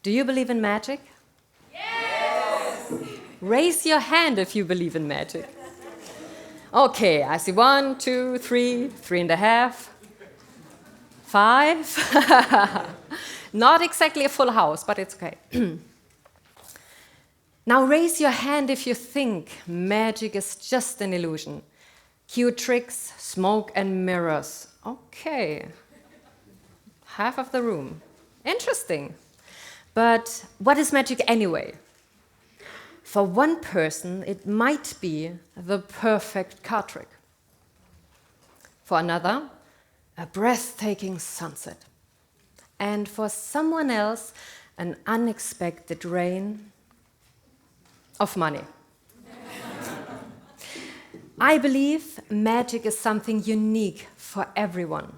Do you believe in magic? Yes! Raise your hand if you believe in magic. Okay, I see 1, 2, 3, 3.5, 5. Not exactly a full house, but it's okay. Now raise your hand if you think magic is just an illusion. Cute tricks, smoke and mirrors. Okay. Half of the room. Interesting. But what is magic anyway? For one person, it might be the perfect card trick. For another, a breathtaking sunset. And for someone else, an unexpected rain of money. I believe magic is something unique for everyone.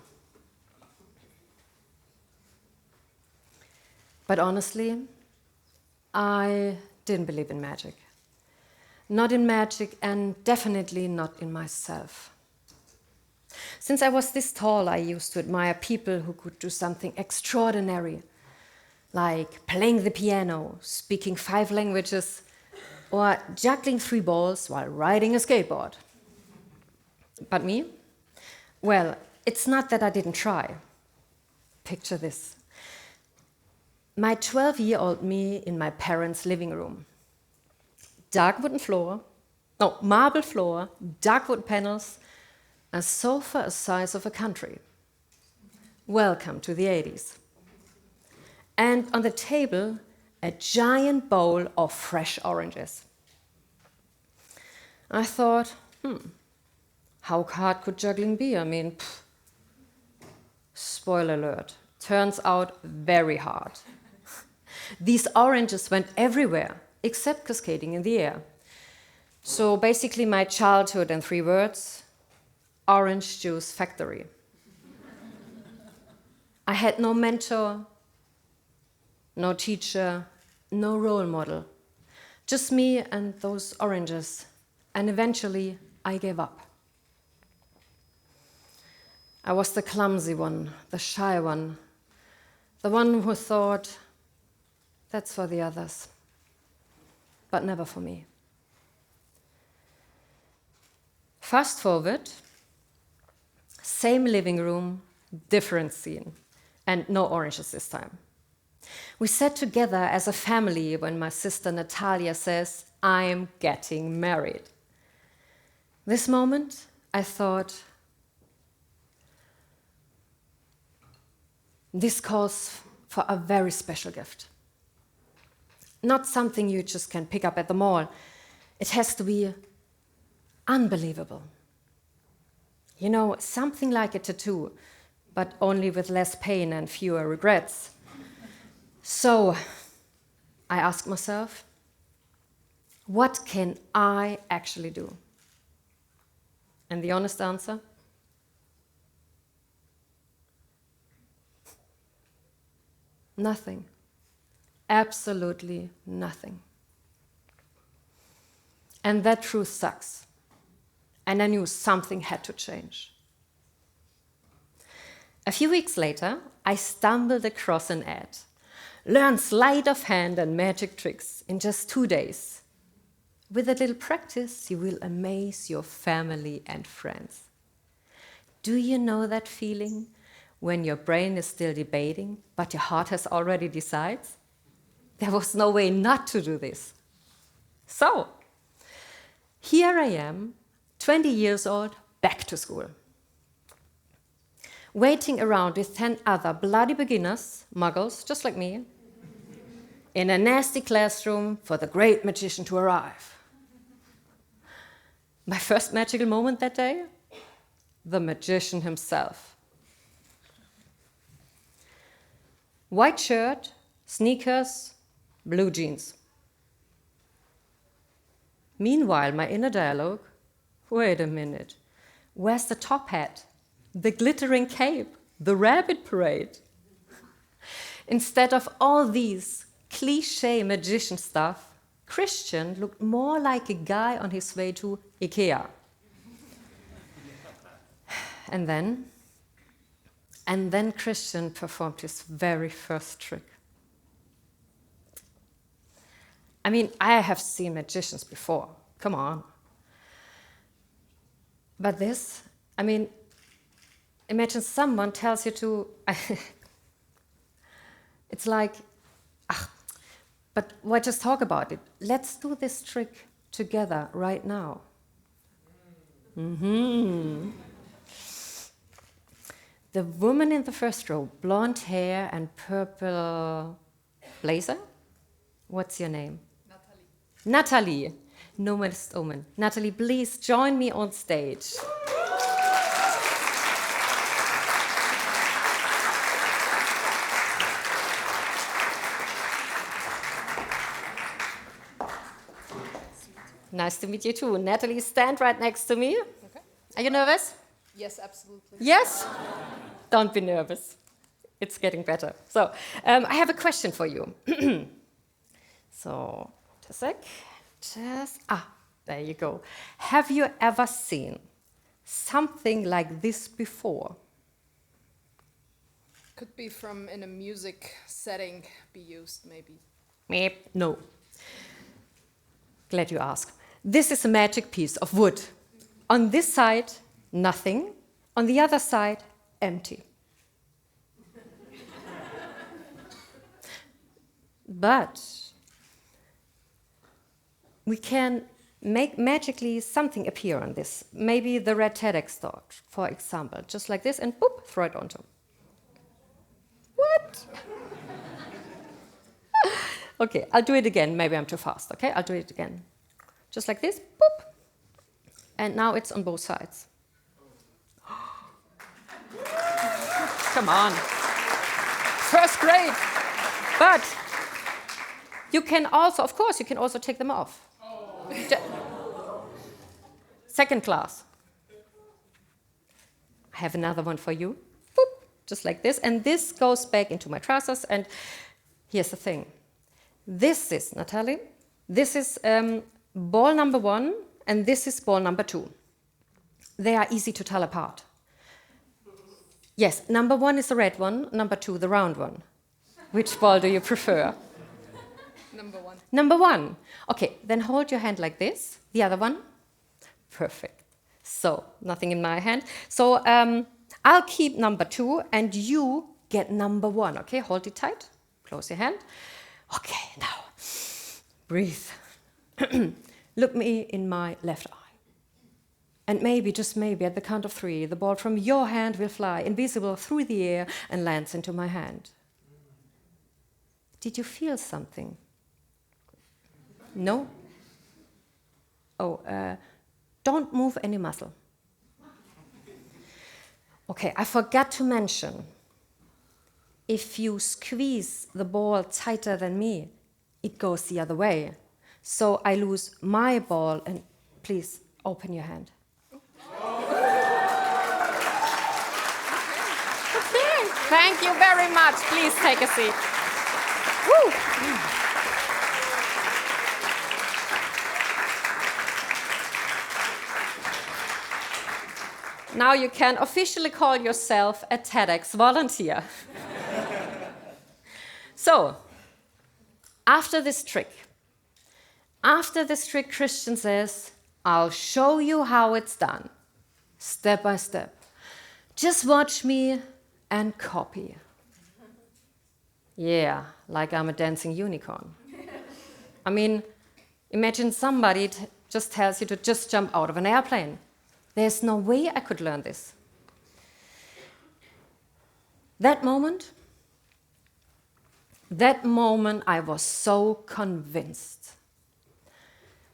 But honestly, I didn't believe in magic. Not in magic and definitely not in myself. Since I was this tall, I used to admire people who could do something extraordinary, like playing the piano, speaking 5 languages, or juggling 3 balls while riding a skateboard. But me? Well, it's not that I didn't try. Picture this. My 12-year-old me in my parents' living room. Marble floor, dark wood panels, a sofa the size of a country. Welcome to the 80s. And on the table, a giant bowl of fresh oranges. I thought, how hard could juggling be? I mean, spoiler alert, turns out very hard. These oranges went everywhere, except cascading in the air. So basically my childhood in 3 words, orange juice factory. I had no mentor, no teacher, no role model. Just me and those oranges. And eventually I gave up. I was the clumsy one, the shy one, the one who thought, that's for the others, but never for me. Fast forward, same living room, different scene, and no oranges this time. We sat together as a family when my sister Natalia says, I'm getting married. This moment, I thought, this calls for a very special gift. Not something you just can pick up at the mall. It has to be unbelievable. You know, something like a tattoo, but only with less pain and fewer regrets. So I asked myself, what can I actually do? And the honest answer? Nothing. Absolutely nothing. And that truth sucks. And I knew something had to change. A few weeks later, I stumbled across an ad. Learn sleight of hand and magic tricks in just 2 days. With a little practice, you will amaze your family and friends. Do you know that feeling when your brain is still debating, but your heart has already decided? There was no way not to do this. So, here I am, 20 years old, back to school. Waiting around with 10 other bloody beginners, muggles, just like me, in a nasty classroom for the great magician to arrive. My first magical moment that day? The magician himself. White shirt, sneakers, blue jeans. Meanwhile, my inner dialogue, wait a minute, where's the top hat, the glittering cape, the rabbit parade? Instead of all these cliché magician stuff, Christian looked more like a guy on his way to IKEA. And then Christian performed his very first trick. I mean, I have seen magicians before. Come on. But this, I mean, imagine someone tells you to... It's like, but why just talk about it? Let's do this trick together right now. Mm-hmm. The woman in the first row, blonde hair and purple blazer. What's your name? Natalie. Nomadist Omen. Natalie, please join me on stage. Nice to meet you too. Natalie, stand right next to me. Okay. Are you nervous? Yes, absolutely. Yes? Don't be nervous. It's getting better. So, I have a question for you. So, just a sec. There you go. Have you ever seen something like this before? Could be from in a music setting be used, maybe. No. Glad you asked. This is a magic piece of wood. On this side, nothing. On the other side, empty. But we can make magically something appear on this. Maybe the red TEDx talk, for example. Just like this, and boop, throw it onto. What? Okay, I'll do it again. Maybe I'm too fast, okay? I'll do it again. Just like this, boop. And now it's on both sides. Come on. First grade. But you can also, of course, you can also take them off. Second class. I have another one for you. Boop. Just like this. And this goes back into my trousers. And here's the thing. This is, Natalie, this is ball number 1, and this is ball number 2. They are easy to tell apart. Yes, number 1 is the red one, number 2 the round one. Which ball do you prefer? Number 1. Number 1. Okay, then hold your hand like this. The other one. Perfect. So, nothing in my hand. So, I'll keep number 2, and you get number 1. Okay, hold it tight. Close your hand. Okay, now, breathe. Look me in my left eye. And maybe, just maybe, at the count of 3, the ball from your hand will fly, invisible, through the air and lands into my hand. Did you feel something? No? Oh, don't move any muscle. Okay, I forgot to mention, if you squeeze the ball tighter than me, it goes the other way. So I lose my ball, and please open your hand. Okay, thank you very much. Please take a seat. Woo. Now you can officially call yourself a TEDx volunteer. So, after this trick, Christian says, I'll show you how it's done, step by step. Just watch me and copy. Yeah, like I'm a dancing unicorn. I mean, imagine somebody just tells you to just jump out of an airplane. There's no way I could learn this. That moment I was so convinced.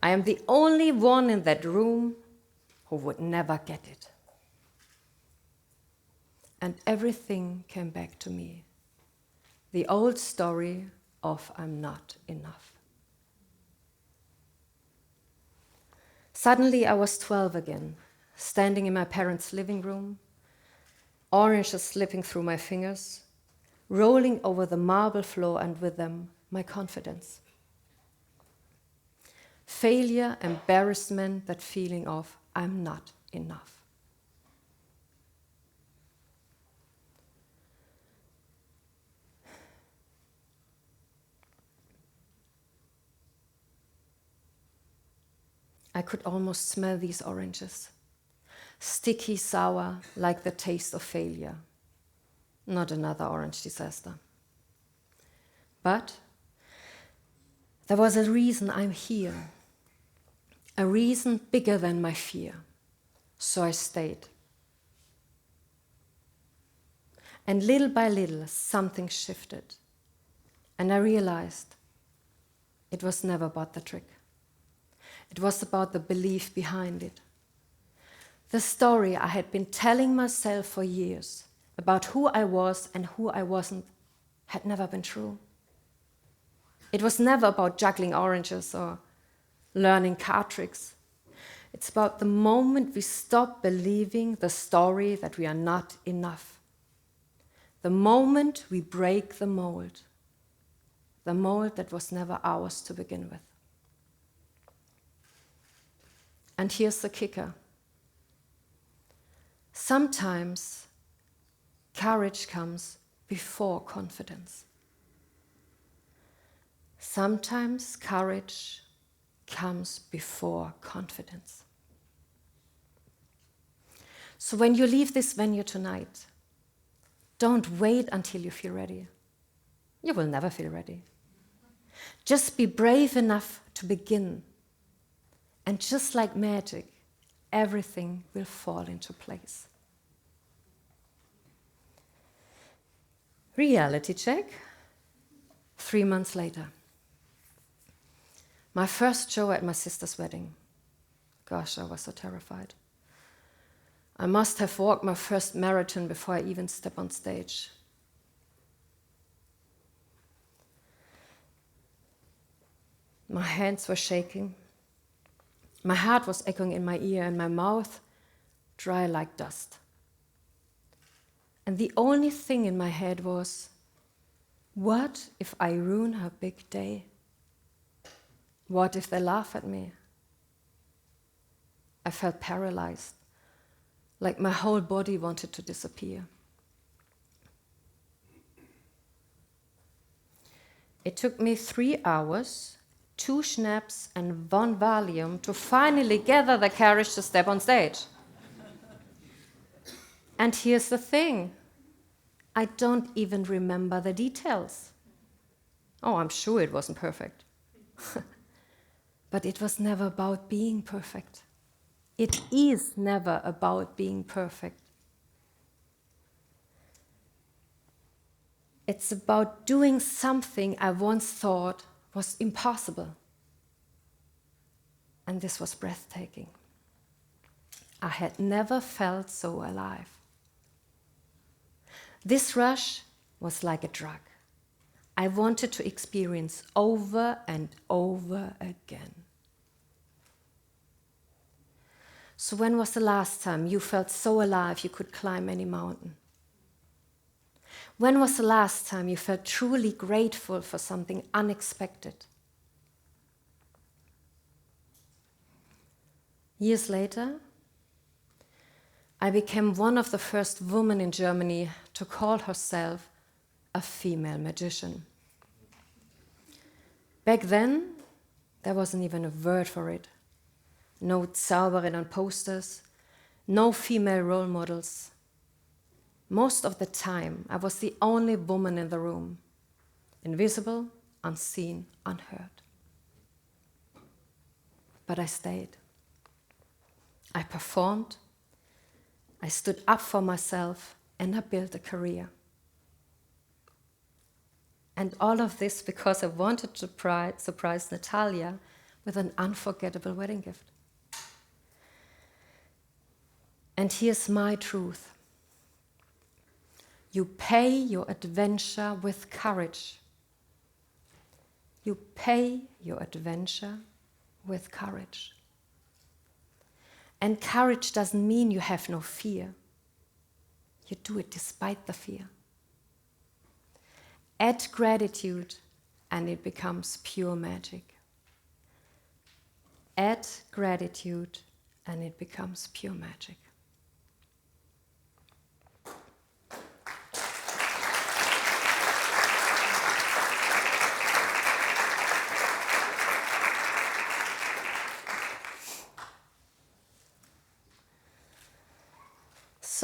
I am the only one in that room who would never get it. And everything came back to me. The old story of I'm not enough. Suddenly I was 12 again, standing in my parents' living room, oranges slipping through my fingers, rolling over the marble floor, and with them, my confidence. Failure, embarrassment, that feeling of I'm not enough. I could almost smell these oranges. Sticky, sour, like the taste of failure. Not another orange disaster. But there was a reason I'm here. A reason bigger than my fear. So I stayed. And little by little, something shifted. And I realized it was never about the trick. It was about the belief behind it. The story I had been telling myself for years about who I was and who I wasn't had never been true. It was never about juggling oranges or learning card tricks. It's about the moment we stop believing the story that we are not enough. The moment we break the mold that was never ours to begin with. And here's the kicker. Sometimes courage comes before confidence. Sometimes courage comes before confidence. So when you leave this venue tonight, don't wait until you feel ready. You will never feel ready. Just be brave enough to begin. And just like magic, everything will fall into place. Reality check. 3 months later. My first show at my sister's wedding. Gosh, I was so terrified. I must have walked my first marathon before I even stepped on stage. My hands were shaking. My heart was echoing in my ear and my mouth dry like dust. And the only thing in my head was, what if I ruin her big day? What if they laugh at me? I felt paralyzed, like my whole body wanted to disappear. It took me 3 hours, 2 schnapps and 1 Valium to finally gather the courage to step on stage. And here's the thing. I don't even remember the details. Oh, I'm sure it wasn't perfect. But it was never about being perfect. It is never about being perfect. It's about doing something I once thought was impossible. And this was breathtaking. I had never felt so alive. This rush was like a drug. I wanted to experience over and over again. So when was the last time you felt so alive you could climb any mountain? When was the last time you felt truly grateful for something unexpected? Years later, I became one of the first women in Germany to call herself a female magician. Back then, there wasn't even a word for it. No Zauberin on posters, no female role models. Most of the time, I was the only woman in the room, invisible, unseen, unheard. But I stayed. I performed, I stood up for myself, and I built a career. And all of this because I wanted to surprise Natalia with an unforgettable wedding gift. And here's my truth. You pay your adventure with courage. You pay your adventure with courage. And courage doesn't mean you have no fear. You do it despite the fear. Add gratitude and it becomes pure magic. Add gratitude and it becomes pure magic.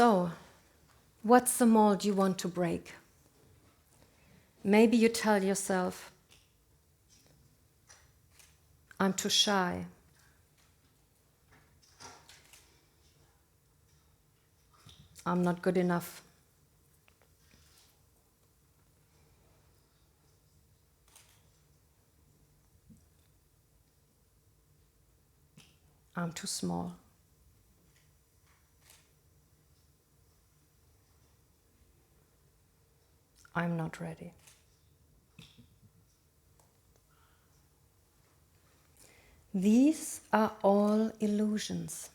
So, what's the mold you want to break? Maybe you tell yourself, I'm too shy. I'm not good enough. I'm too small. I'm not ready. These are all illusions.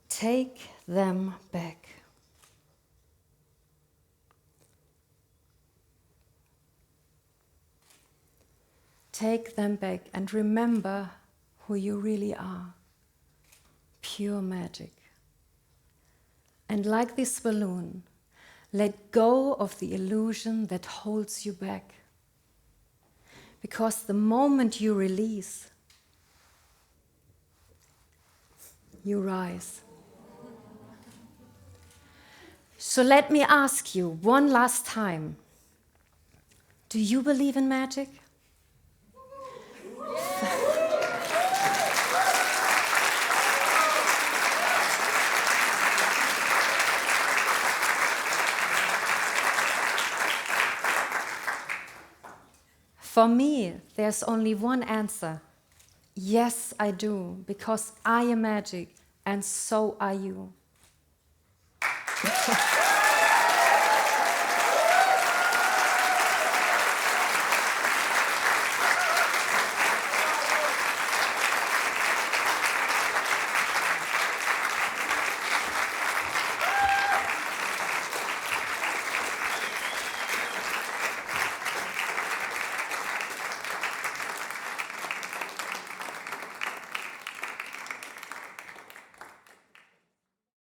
Take them back. Take them back and remember who you really are. Pure magic. And like this balloon, let go of the illusion that holds you back. Because the moment you release, you rise. So let me ask you one last time, do you believe in magic? For me, there's only one answer. Yes, I do, because I am magic, and so are you.